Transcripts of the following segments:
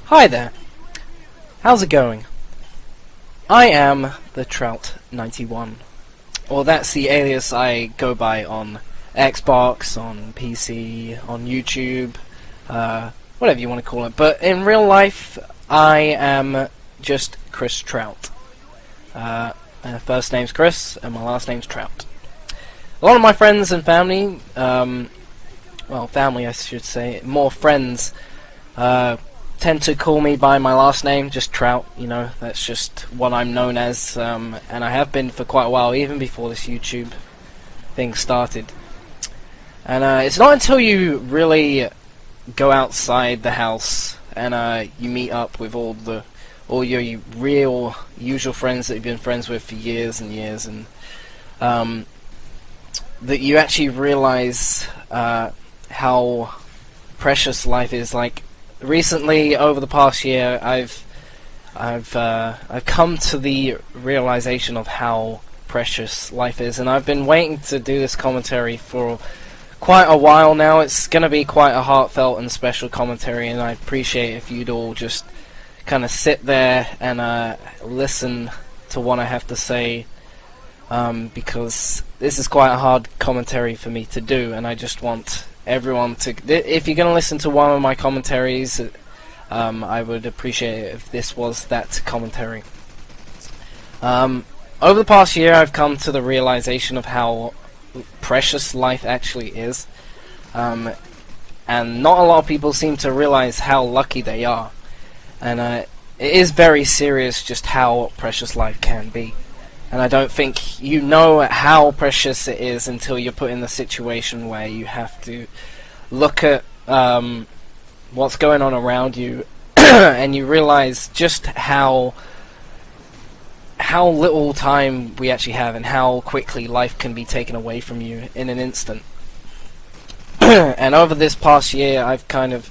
Hi there. How's it going? I am the Trout91. Well, that's the alias I go by on Xbox, on PC, on YouTube, whatever you want to call it. But in real life, I am just Chris Trout. My first name's Chris, and my last name's Trout. A lot of my friends and family, well, family I should say, more friends, tend to call me by my last name, just Trout, you know, that's just what I'm known as, and I have been for quite a while, even before this YouTube thing started. And it's not until you really go outside the house and you meet up with all your real usual friends that you've been friends with for years and years, and that you actually realize how precious life is. Like, recently, over the past year, I've come to the realization of how precious life is, and I've been waiting to do this commentary for quite a while now. It's going to be quite a heartfelt and special commentary, and I appreciate if you'd all just kind of sit there and listen to what I have to say, because this is quite a hard commentary for me to do, and I just want everyone to, if you're going to listen to one of my commentaries, I would appreciate it if this was that commentary. Over the past year, I've come to the realization of how precious life actually is, and not a lot of people seem to realize how lucky they are, and it is very serious just how precious life can be. And I don't think you know how precious it is until you're put in the situation where you have to look at what's going on around you and you realize just how little time we actually have and how quickly life can be taken away from you in an instant. And over this past year, I've kind of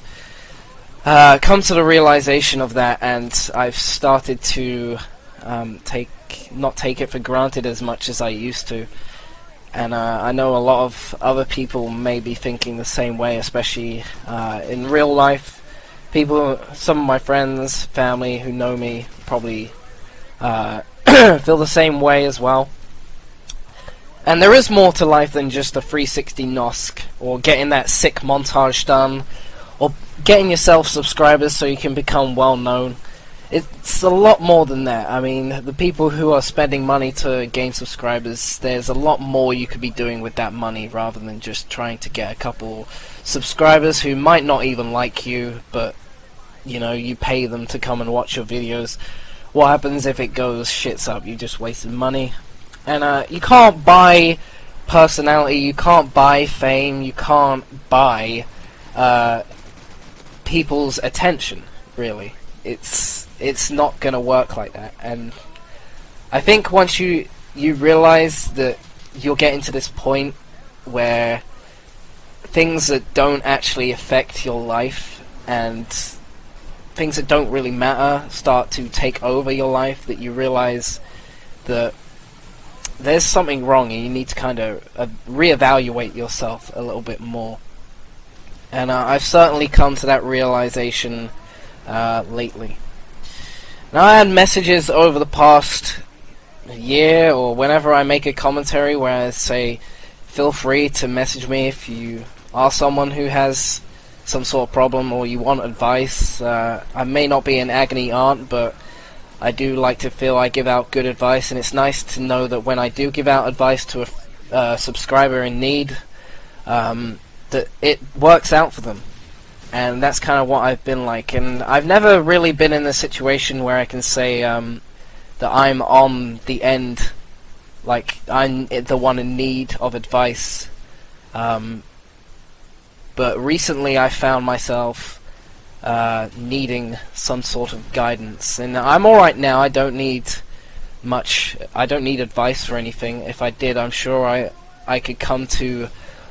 come to the realization of that, and I've started to not take it for granted as much as I used to. And I know a lot of other people may be thinking the same way, especially in real life. People, some of my friends, family who know me probably feel the same way as well. And there is more to life than just a 360 NOSC, or getting that sick montage done, or getting yourself subscribers so you can become well known. It's a lot more than that. I mean, the people who are spending money to gain subscribers, there's a lot more you could be doing with that money rather than just trying to get a couple subscribers who might not even like you, but, you know, you pay them to come and watch your videos. What happens if it goes shits up? You just wasted money. And you can't buy personality, you can't buy fame, you can't buy people's attention, really. It's not gonna work like that. And I think once you realize that you're getting to this point where things that don't actually affect your life and things that don't really matter start to take over your life, that you realize that there's something wrong and you need to kind of reevaluate yourself a little bit more. And I've certainly come to that realization lately. Now, I had messages over the past year, or whenever I make a commentary, where I say, feel free to message me if you are someone who has some sort of problem or you want advice. I may not be an agony aunt, but I do like to feel I give out good advice, and it's nice to know that when I do give out advice to a subscriber in need, that it works out for them. And that's kind of what I've been like. And I've never really been in a situation where I can say that I'm on the end, like I'm the one in need of advice. But recently I found myself needing some sort of guidance. And I'm alright now. I don't need much. I don't need advice or anything. If I did, I'm sure I could come to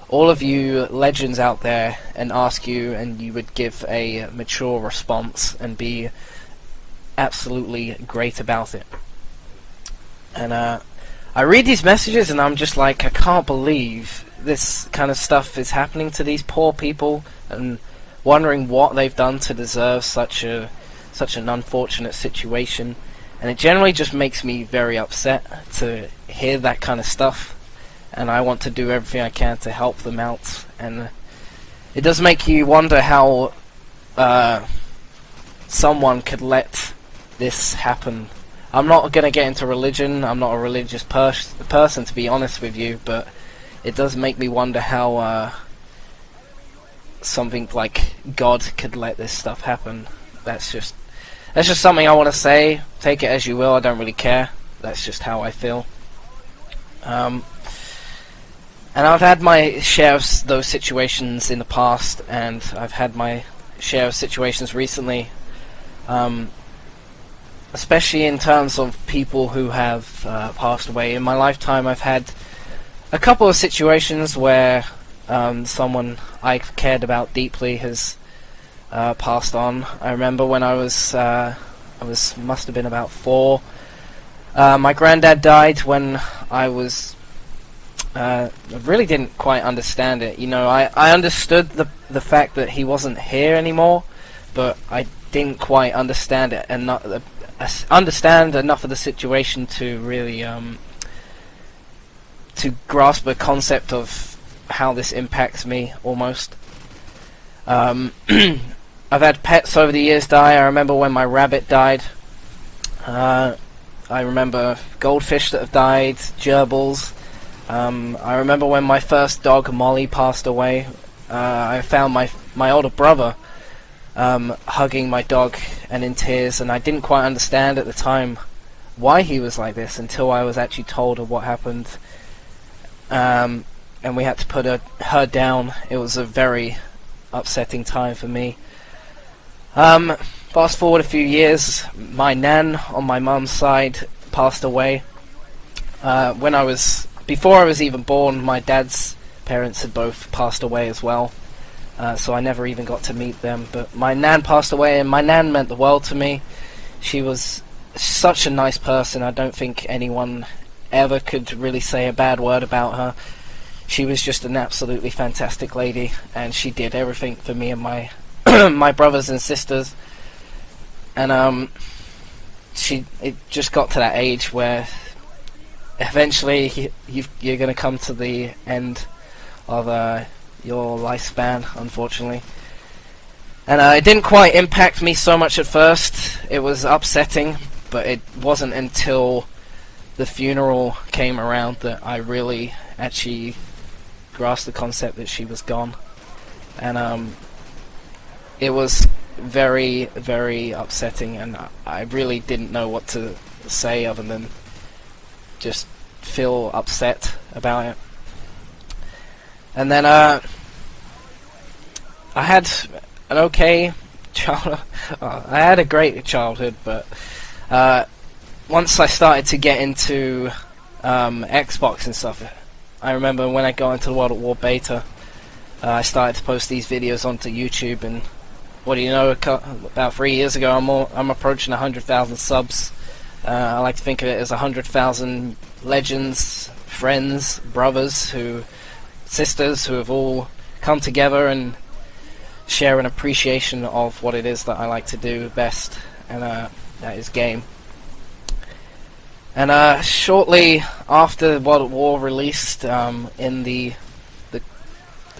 all of you legends out there and ask you, and you would give a mature response and be absolutely great about it. And I read these messages and I'm just like, I can't believe this kind of stuff is happening to these poor people, and wondering what they've done to deserve such a such an unfortunate situation, and it generally just makes me very upset to hear that kind of stuff, and I want to do everything I can to help them out. And it does make you wonder how someone could let this happen. I'm not going to get into religion, I'm not a religious person, to be honest with you, but it does make me wonder how something like God could let this stuff happen. That's just something I want to say. Take it as you will, I don't really care. That's just how I feel. And I've had my share of those situations in the past, and I've had my share of situations recently, especially in terms of people who have passed away. In my lifetime, I've had a couple of situations where someone I cared about deeply has passed on. I remember when I must have been about 4. My granddad died when I was. I really didn't quite understand it. You know, I understood the fact that he wasn't here anymore, but I didn't quite understand it and not understand enough of the situation to really to grasp a concept of how this impacts me almost. I've had pets over the years die. I remember when my rabbit died. I remember goldfish that have died, gerbils. I remember when my first dog Molly passed away. I found my older brother hugging my dog and in tears, and I didn't quite understand at the time why he was like this until I was actually told of what happened. And we had to put her down. It was a very upsetting time for me. Fast forward a few years, my nan on my mum's side passed away. Before I was even born, my dad's parents had both passed away as well, so I never even got to meet them. But my nan passed away, and my nan meant the world to me. She was such a nice person. I don't think anyone ever could really say a bad word about her. She was just an absolutely fantastic lady, and she did everything for me and my my brothers and sisters. And it just got to that age where eventually you're going to come to the end of your lifespan, unfortunately. And it didn't quite impact me so much at first. It was upsetting, but it wasn't until the funeral came around that I really actually grasped the concept that she was gone. And it was very, very upsetting, and I really didn't know what to say other than just feel upset about it. And then I had an okay child. I had a great childhood, but once I started to get into Xbox and stuff, I remember when I got into the World at War beta, I started to post these videos onto YouTube, and what do you know? About 3 years ago, I'm approaching 100,000 subs. I like to think of it as 100,000 legends, friends, brothers, sisters who have all come together and share an appreciation of what it is that I like to do best, and that is game. And shortly after World at War released, in the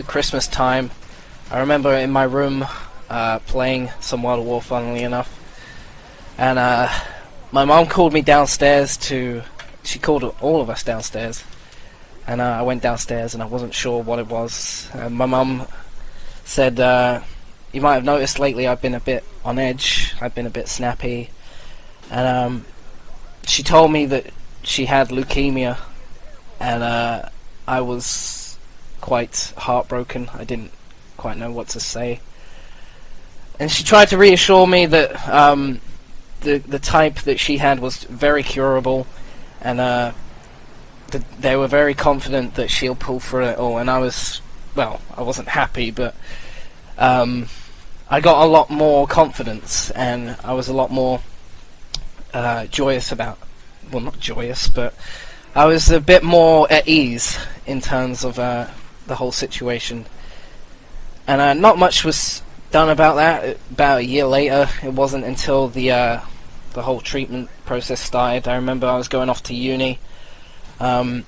Christmas time, I remember in my room playing some World at War, funnily enough, and my mom called me downstairs she called all of us downstairs, and I went downstairs and I wasn't sure what it was. My mum said, you might have noticed lately I've been a bit on edge, I've been a bit snappy, and she told me that she had leukemia, and I was quite heartbroken. I didn't quite know what to say. And she tried to reassure me that the type that she had was very curable, and they were very confident that she'll pull through it all. And I wasn't happy, but I got a lot more confidence, and I was a lot more joyous about, well, not joyous, but I was a bit more at ease in terms of the whole situation. And not much was done about that. About a year later, it wasn't until the whole treatment process started. I remember I was going off to uni, and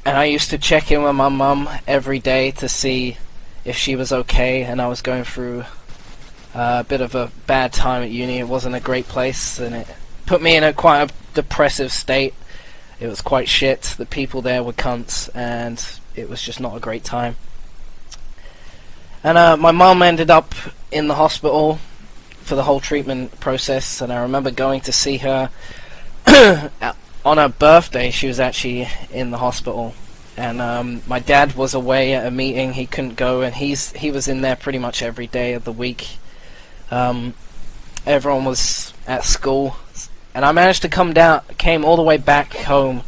I used to check in with my mum every day to see if she was okay, and I was going through a bit of a bad time at uni. It wasn't a great place, and it put me in quite a depressive state. It was quite shit. The people there were cunts, and it was just not a great time. And my mum ended up in the hospital for the whole treatment process, and I remember going to see her on her birthday. She was actually in the hospital, and my dad was away at a meeting. He couldn't go, and he was in there pretty much every day of the week. Everyone was at school, and I managed to came all the way back home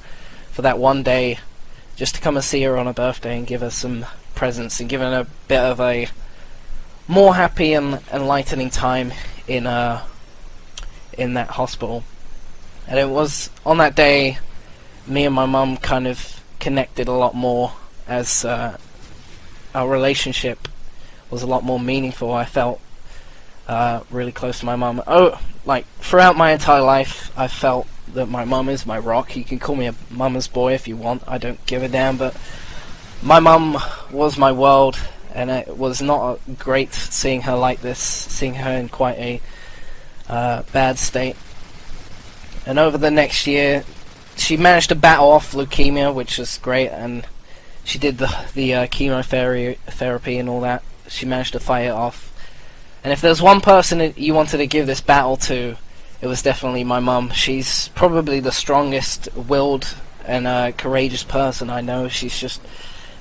for that one day, just to come and see her on her birthday and give her some presents and give her a bit of a more happy and enlightening time in that hospital. And it was on that day, me and my mum kind of connected a lot more, as our relationship was a lot more meaningful. I felt really close to my mum. Like throughout my entire life, I felt that my mum is my rock. You can call me a mama's boy if you want. I don't give a damn, but my mum was my world, and it was not great seeing her like this, seeing her in quite a bad state. And over the next year, she managed to battle off leukemia, which was great, and she did the chemotherapy and all that. She managed to fight it off. And if there's one person that you wanted to give this battle to, it was definitely my mum. She's probably the strongest willed and courageous person I know. She's just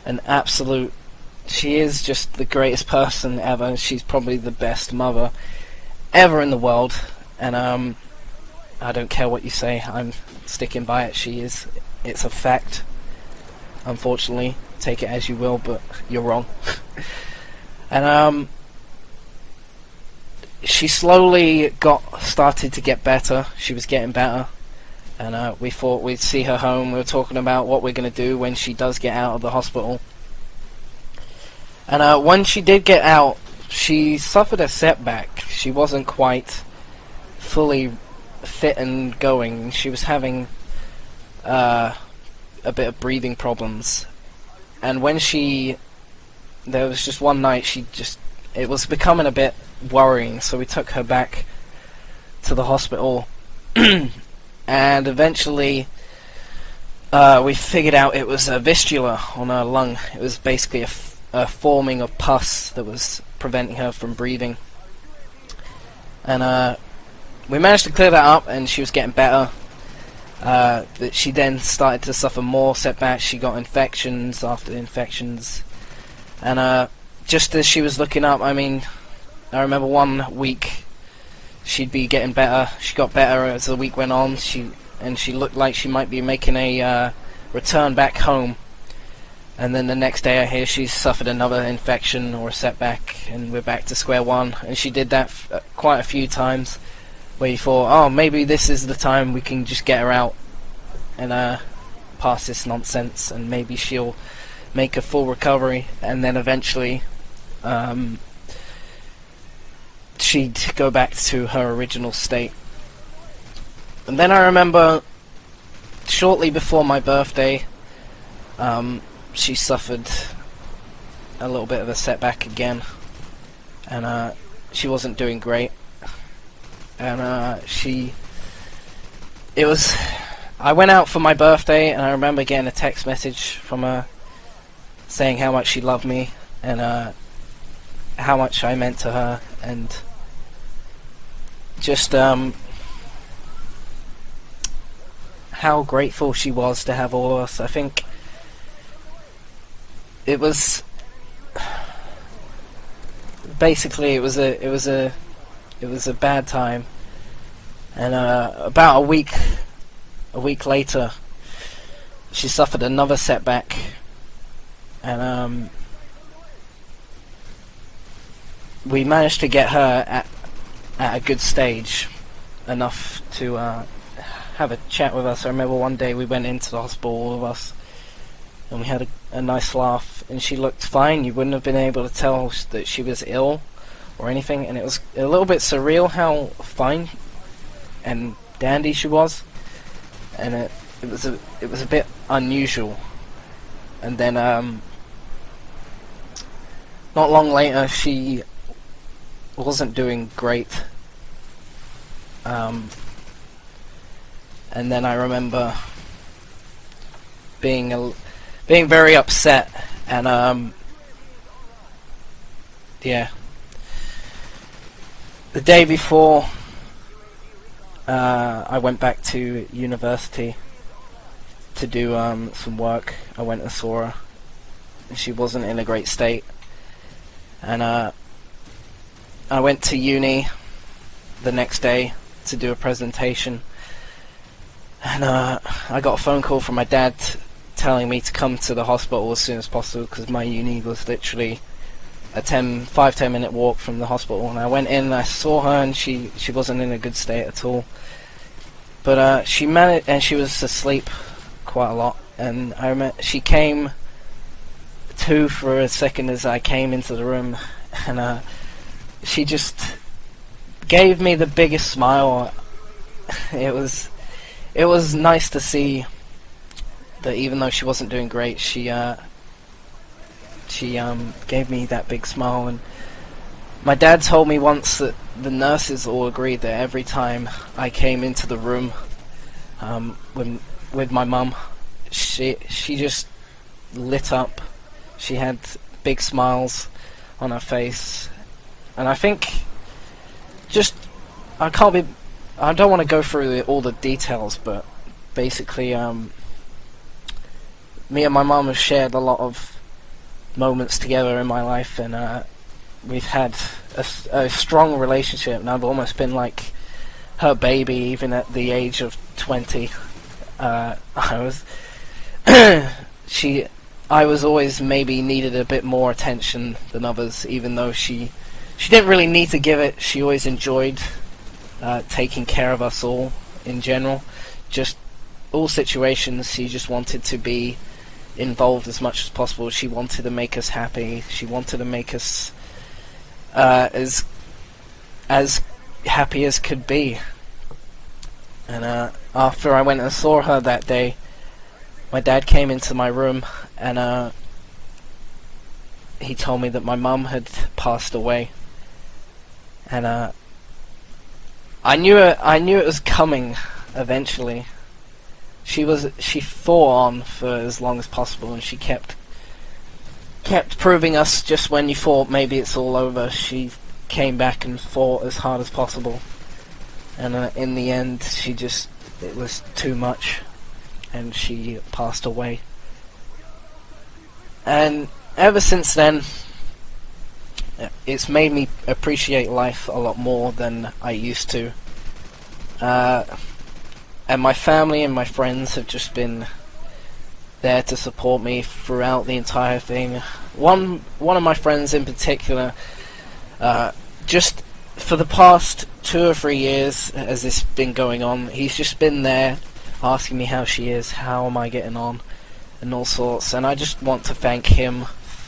an absolute... She is just the greatest person ever. She's probably the best mother ever in the world. And I don't care what you say. I'm sticking by it. She is. It's a fact. Unfortunately, take it as you will, but you're wrong. And she slowly started to get better. She was getting better, and we thought we'd see her home. We were talking about what we're going to do when she does get out of the hospital. And when she did get out, she suffered a setback. She wasn't quite fully fit and going. She was having a bit of breathing problems. And when there was just one night, it was becoming a bit worrying, so we took her back to the hospital. And eventually we figured out it was a fistula on her lung. It was basically a forming of pus that was preventing her from breathing. And we managed to clear that up, and she was getting better. But she then started to suffer more setbacks. She got infections after infections. And just as she was looking up, I remember 1 week she'd be getting better. She got better as the week went on. She looked like she might be making a return back home. And then the next day I hear she's suffered another infection or a setback, and we're back to square one. And she did that quite a few times, where you thought, oh, maybe this is the time we can just get her out and pass this nonsense, and maybe she'll make a full recovery, and then eventually she'd go back to her original state. And then I remember shortly before my birthday, she suffered a little bit of a setback again, and she wasn't doing great. And I went out for my birthday, and I remember getting a text message from her saying how much she loved me, and how much I meant to her, and just how grateful she was to have all of us. I think it was basically it was a bad time, and about a week later she suffered another setback, and we managed to get her at a good stage, enough to have a chat with us. I remember one day we went into the hospital, all of us, and we had a nice laugh, and she looked fine. You wouldn't have been able to tell that she was ill or anything, and it was a little bit surreal how fine and dandy she was, and it was a bit unusual. And then not long later, she wasn't doing great. And then I remember being very upset, and yeah. The day before I went back to university to do some work, I went and saw her, and she wasn't in a great state. And I went to uni the next day to do a presentation, and I got a phone call from my dad telling me to come to the hospital as soon as possible, because my uni was literally a 5-10 minute walk from the hospital. And I went in, I saw her, and she wasn't in a good state at all, but she managed, and she was asleep quite a lot, and I remember she came to for a second as I came into the room, and she just gave me the biggest smile. It was nice to see that even though she wasn't doing great, she gave me that big smile. And my dad told me once that the nurses all agreed that every time I came into the room with my mum, she just lit up. She had big smiles on her face, and I think I don't want to go through all the details, but basically me and my mum have shared a lot of moments together in my life, and we've had a strong relationship, and I've almost been like her baby even at the age of 20. I was always maybe needed a bit more attention than others, even though she didn't really need to give it. She always enjoyed taking care of us all in general. Just all situations, she just wanted to be involved as much as possible. She wanted to make us happy. She wanted to make us as happy as could be. And after I went and saw her that day, my dad came into my room, and he told me that my mum had passed away. And I knew it was coming eventually. She fought on for as long as possible, and she kept proving us. Just when you thought maybe it's all over, she came back and fought as hard as possible. And in the end, it was too much, and she passed away. And ever since then, it's made me appreciate life a lot more than I used to. And my family and my friends have just been there to support me throughout the entire thing. One of my friends in particular, just for the past 2 or 3 years as this been going on, he's just been there asking me how she is, how am I getting on, and all sorts. And I just want to thank him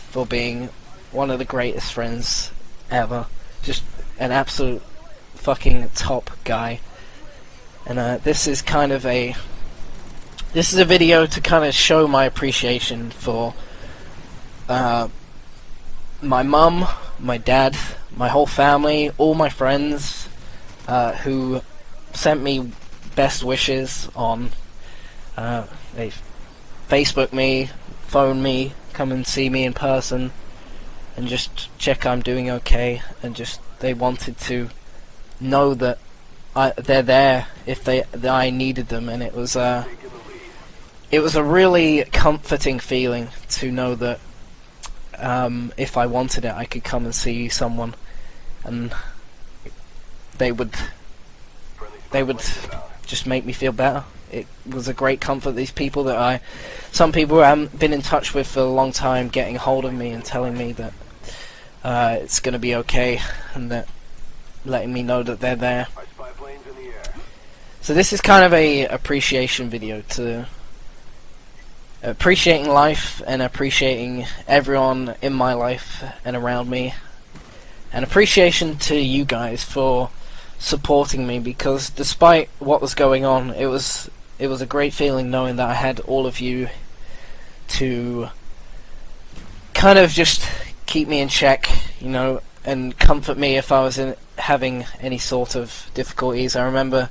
for being one of the greatest friends ever. Just an absolute fucking top guy. And this is a video to kind of show my appreciation for my mum, my dad, my whole family, all my friends who sent me best wishes on they Facebook me, phone me, come and see me in person, and just check I'm doing okay, and just they wanted to know that they're there if that I needed them. And it was a really comforting feeling to know that if I wanted it, I could come and see someone, and they would just make me feel better. It was a great comfort. These people some people I haven't been in touch with for a long time, getting hold of me and telling me that it's going to be okay, and that letting me know that they're there. So this is kind of a appreciation video to appreciating life and appreciating everyone in my life and around me, and appreciation to you guys for supporting me, because despite what was going on, it was a great feeling knowing that I had all of you to kind of just keep me in check, you know, and comfort me if I was having any sort of difficulties. I remember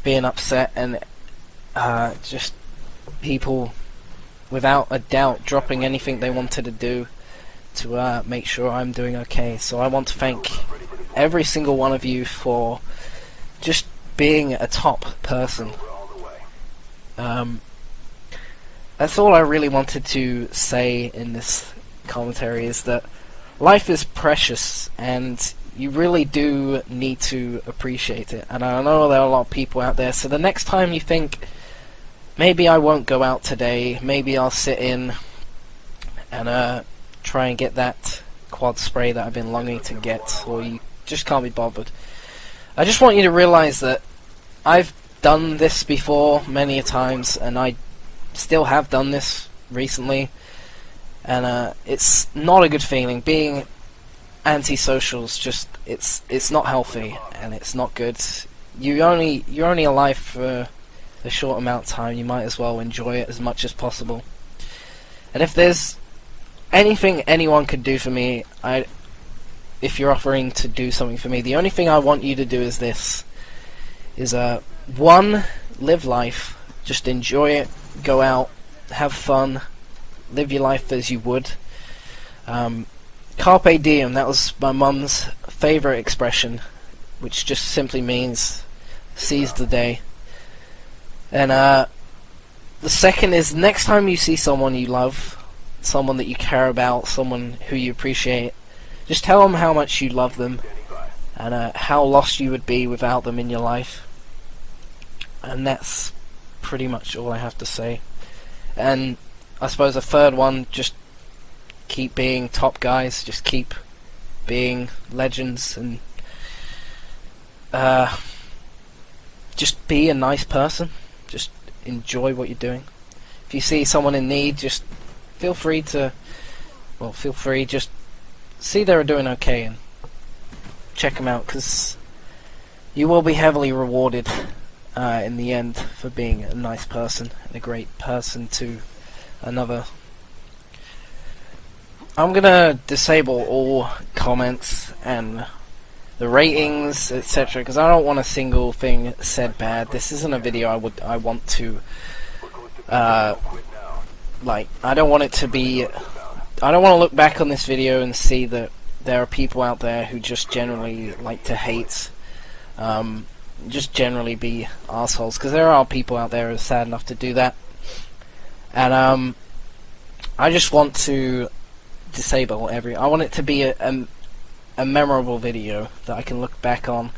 being upset and just people without a doubt dropping anything they wanted to do to make sure I'm doing okay. So I want to thank every single one of you for just being a top person. That's all I really wanted to say in this commentary, is that life is precious and you really do need to appreciate it. And I know there are a lot of people out there, so the next time you think, maybe I won't go out today, maybe I'll sit in and try and get that quad spray that I've been longing to get, or you just can't be bothered, I just want you to realize that I've done this before many a times, and I still have done this recently, and it's not a good feeling. Being antisocial is just, it's not healthy and it's not good. You're only alive for a short amount of time. You might as well enjoy it as much as possible. And if there's anything anyone could do for me, if you're offering to do something for me, the only thing I want you to do is this: is one, live life, just enjoy it, go out, have fun, live your life as you would. Carpe diem, that was my mum's favourite expression, which just simply means seize the day. And the second is, next time you see someone you love, someone that you care about, someone who you appreciate, just tell them how much you love them and how lost you would be without them in your life. And that's pretty much all I have to say. And I suppose a third one, just keep being top guys, just keep being legends, and just be a nice person. Just enjoy what you're doing. If you see someone in need, just feel free, just see they're doing okay and check them out, because you will be heavily rewarded in the end for being a nice person and a great person to another. I'm gonna disable all comments and the ratings, etc., because I don't want a single thing said bad. This isn't a video I want to like, I don't want it to be, I don't want to look back on this video and see that there are people out there who just generally like to hate, just generally be assholes, because there are people out there who are sad enough to do that. And I just want to disable I want it to be a memorable video that I can look back on,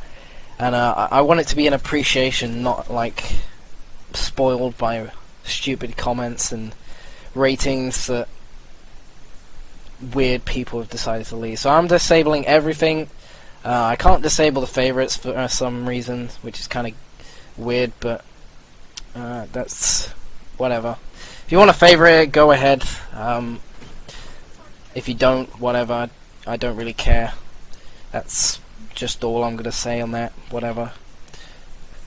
and I want it to be an appreciation, not like spoiled by stupid comments and ratings that weird people have decided to leave. So I'm disabling everything. I can't disable the favorites for some reason, which is kind of weird, but that's whatever. If you want to favorite it, go ahead. If you don't, whatever. I don't really care. That's just all I'm going to say on that. Whatever.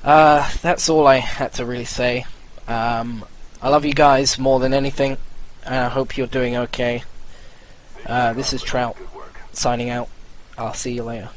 That's all I had to really say. I love you guys more than anything, and I hope you're doing okay. This is Trout, signing out. I'll see you later.